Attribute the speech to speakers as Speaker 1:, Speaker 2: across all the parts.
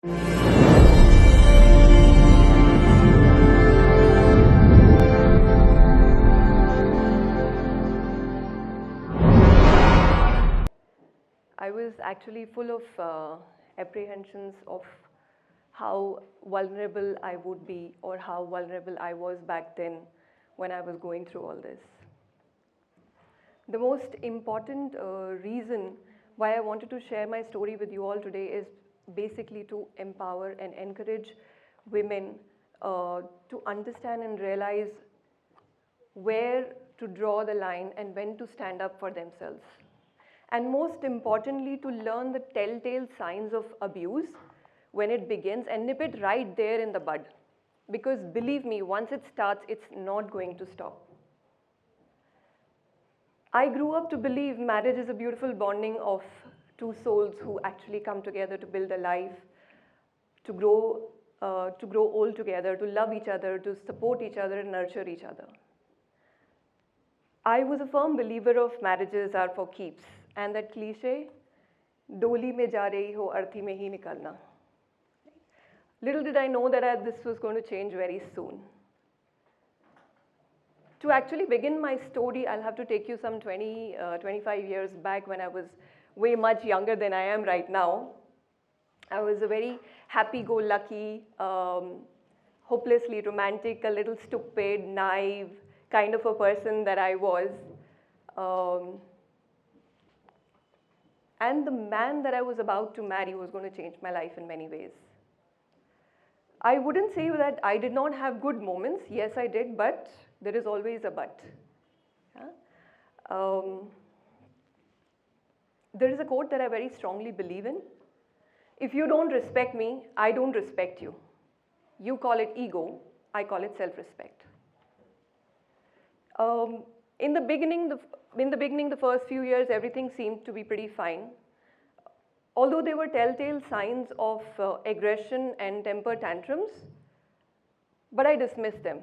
Speaker 1: I was actually full of apprehensions of how vulnerable I would be or how vulnerable I was back then when I was going through all this. The most important reason why I wanted to share my story with you all today is basically to empower and encourage women to understand and realize where to draw the line and when to stand up for themselves. And most importantly, to learn the telltale signs of abuse when it begins and nip it right there in the bud. Because believe me, once it starts, it's not going to stop. I grew up to believe marriage is a beautiful bonding of two souls who actually come together to build a life, to grow old together, to love each other, to support each other and nurture each other. I was a firm believer of marriages are for keeps, and that cliche, "Doli mein ja rahi ho, arthi mein hi nikalna." Little did I know that this was going to change very soon. To actually begin my story, I'll have to take you some 25 years back when I was way much younger than I am right now. I was a very happy-go-lucky, hopelessly romantic, a little stupid, naive kind of a person that I was. And the man that I was about to marry was going to change my life in many ways. I wouldn't say that I did not have good moments. Yes, I did, but there is always a but. Yeah? There is a quote that I very strongly believe in. If you don't respect me, I don't respect you. You call it ego, I call it self-respect. In the beginning, the first few years, everything seemed to be pretty fine. Although there were telltale signs of aggression and temper tantrums, but I dismissed them.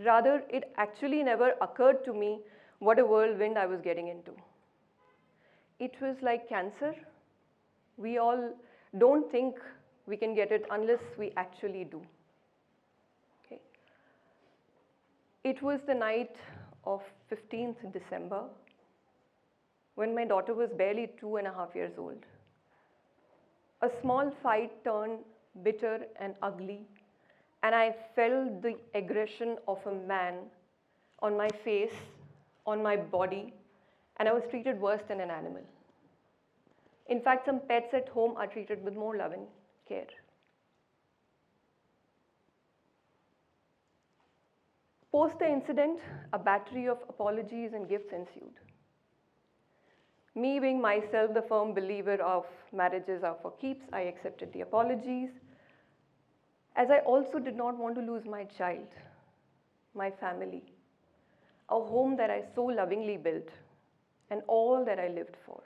Speaker 1: Rather, it actually never occurred to me what a whirlwind I was getting into. It was like cancer. We all don't think we can get it unless we actually do. Okay. It was the night of 15th December when my daughter was barely 2.5 years old. A small fight turned bitter and ugly, and I felt the aggression of a man on my face, on my body, and I was treated worse than an animal. In fact, some pets at home are treated with more love and care. Post the incident, a battery of apologies and gifts ensued. Me being myself the firm believer of marriages are for keeps, I accepted the apologies, as I also did not want to lose my child, my family, a home that I so lovingly built, and all that I lived for.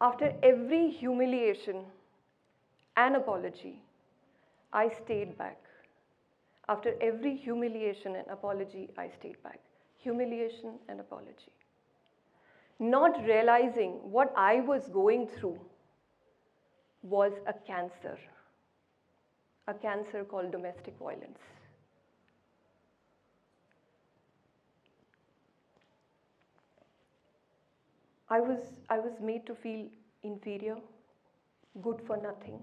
Speaker 1: After every humiliation and apology, I stayed back. After every humiliation and apology, I stayed back. Humiliation and apology. Not realizing what I was going through was a cancer called domestic violence. I was made to feel inferior, good for nothing.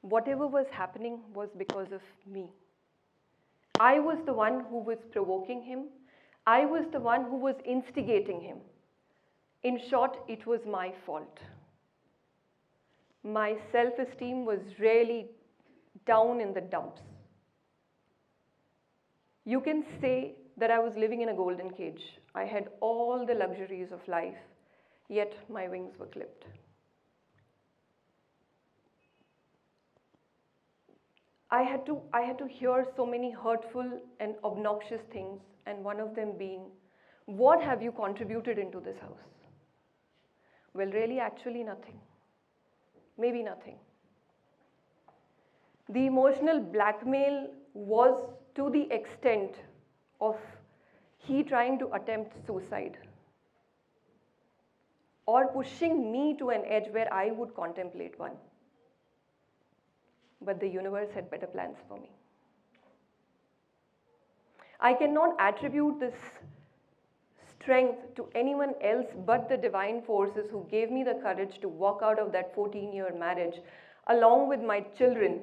Speaker 1: Whatever was happening was because of me. I was the one who was provoking him. I was the one who was instigating him. In short, it was my fault. My self-esteem was really down in the dumps. You can say that I was living in a golden cage. I had all the luxuries of life, yet my wings were clipped. I had to hear so many hurtful and obnoxious things, and one of them being, "What have you contributed into this house?" Well, really, actually nothing. Maybe nothing. The emotional blackmail was to the extent of he trying to attempt suicide. or pushing me to an edge where I would contemplate one. But the universe had better plans for me. I cannot attribute this strength to anyone else but the divine forces who gave me the courage to walk out of that 14-year marriage along with my children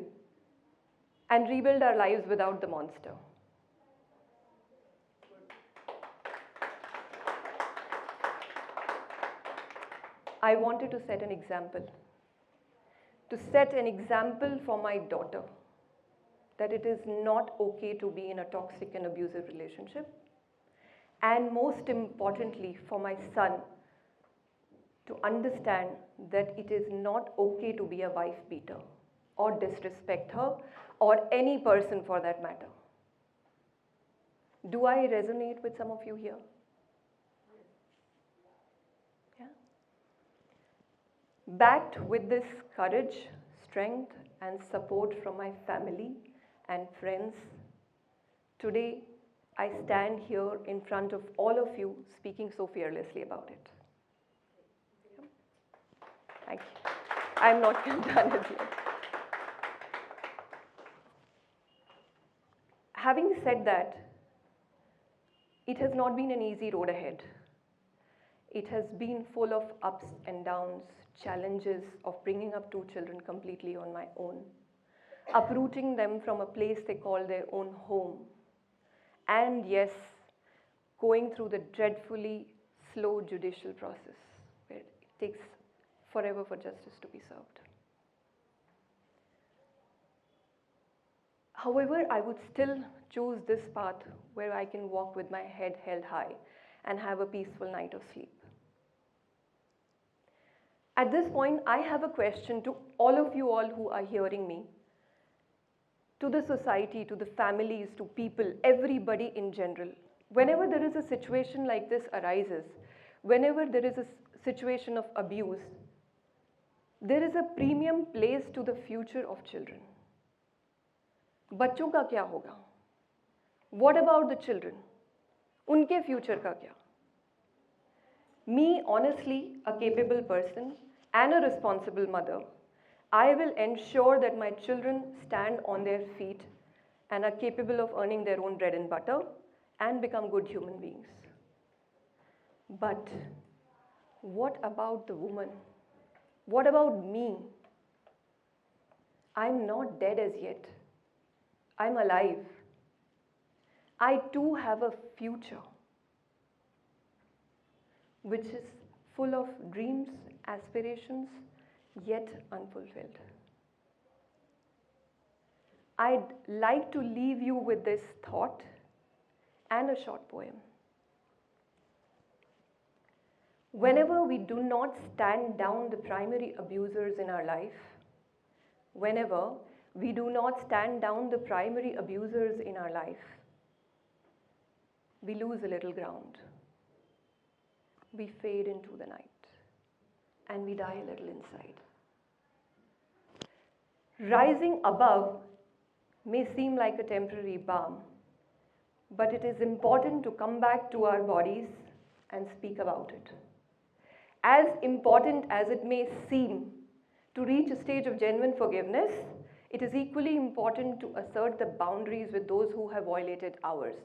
Speaker 1: and rebuild our lives without the monster. I wanted to set an example. To set an example for my daughter that it is not okay to be in a toxic and abusive relationship. And most importantly, for my son to understand that it is not okay to be a wife beater or disrespect her or any person for that matter. Do I resonate with some of you here? Yeah. Backed with this courage, strength, and support from my family and friends, today I stand here in front of all of you speaking so fearlessly about it. Thank you. I'm not done as yet. Having said that, it has not been an easy road ahead. It has been full of ups and downs, challenges of bringing up 2 children completely on my own, uprooting them from a place they call their own home, and yes, going through the dreadfully slow judicial process where it takes forever for justice to be served. However, I would still choose this path where I can walk with my head held high and have a peaceful night of sleep. At this point, I have a question to all of you all who are hearing me, to the society, to the families, to people, everybody in general. Whenever there is a situation like this arises, whenever there is a situation of abuse, there is a premium placed to the future of children. बच्चों का क्या होगा? What about the children? उनके future का क्या? Me, honestly, a capable person and a responsible mother, I will ensure that my children stand on their feet and are capable of earning their own bread and butter and become good human beings. But what about the woman? What about me? I'm not dead as yet. I'm alive. I too have a future which is full of dreams, aspirations, yet unfulfilled. I'd like to leave you with this thought and a short poem. Whenever we do not stand down the primary abusers in our life, whenever we do not stand down the primary abusers in our life, we lose a little ground. We fade into the night and we die a little inside. Rising above may seem like a temporary balm, but it is important to come back to our bodies and speak about it. As important as it may seem to reach a stage of genuine forgiveness, it is equally important to assert the boundaries with those who have violated ours.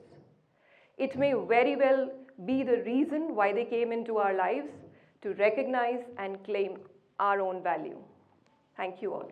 Speaker 1: It may very well be the reason why they came into our lives, to recognize and claim our own value. Thank you all.